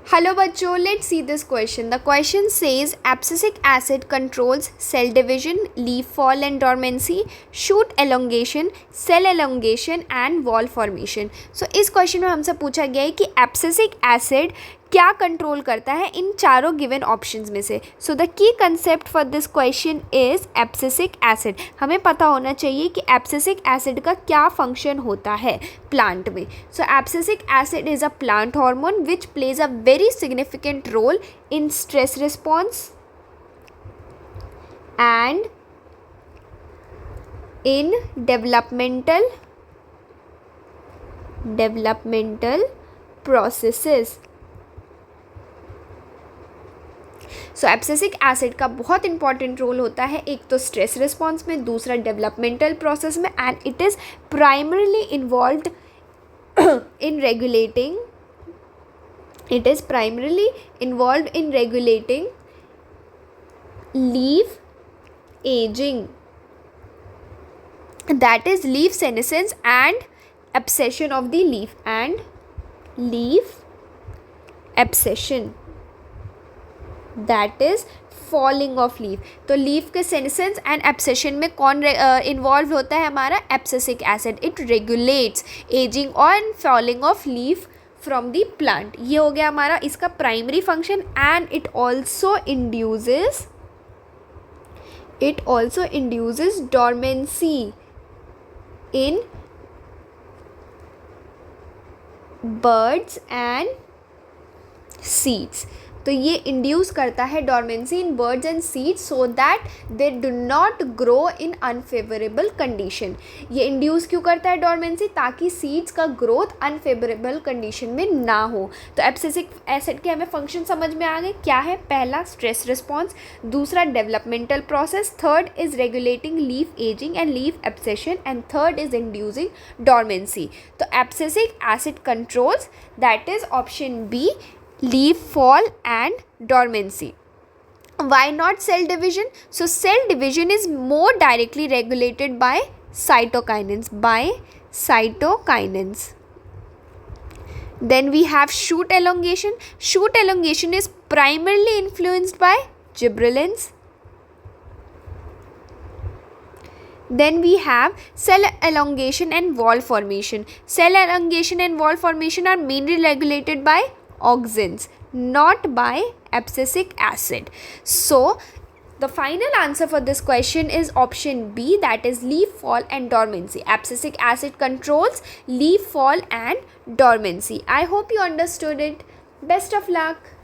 Hello bachcho, let's see this question. The question says abscisic acid controls cell division, leaf fall and dormancy, shoot elongation, cell elongation and wall formation. So इस question में हमसे पूछा गया है कि abscisic acid क्या control करता है इन चारों गिवन ऑप्शंस में से. So the key concept for this question is abscisic acid. हमें पता होना चाहिए कि एब्सिसिक एसिड का क्या फंक्शन होता है प्लांट में. So abscisic acid is a plant hormone which plays a very significant role in stress response and in developmental processes. So abscisic acid का बहुत इंपॉर्टेंट रोल होता है, एक तो स्ट्रेस रिस्पॉन्स में, दूसरा डेवलपमेंटल प्रोसेस में, and it is primarily involved in regulating leaf aging, that is leaf senescence and abscission of the leaf and leaf abscission, that is falling off leaf. तो leaf के senescence and abscission में कौन involve होता है हमारा abscisic acid. It regulates ageing और falling off leaf from the plant. ये हो गया हमारा इसका primary function. And it also induces dormancy in buds and seeds. तो ये इंड्यूस करता है dormancy in buds and seeds so that they do not grow in unfavourable condition. ये इंड्यूस क्यों करता है डॉर्मेंसी? ताकि सीड्स का ग्रोथ अनफेवरेबल कंडीशन में ना हो. तो एब्सिसिक एसिड के हमें फंक्शन समझ में आ गए. क्या है? पहला स्ट्रेस रिस्पॉन्स, दूसरा developmental process, third is regulating leaf ageing and leaf abscission, and third is inducing dormancy. तो abscisic acid controls, that is option B, leaf fall and dormancy. Why not cell division? So cell division is more directly regulated by cytokinins. Then we have shoot elongation. Shoot elongation is primarily influenced by gibberellins. Then we have cell elongation and wall formation. Cell elongation and wall formation are mainly regulated by auxins, not by abscisic acid. So the final answer for this question is option B, that is leaf fall and dormancy. Abscisic acid controls leaf fall and dormancy. I hope you understood it. Best of luck.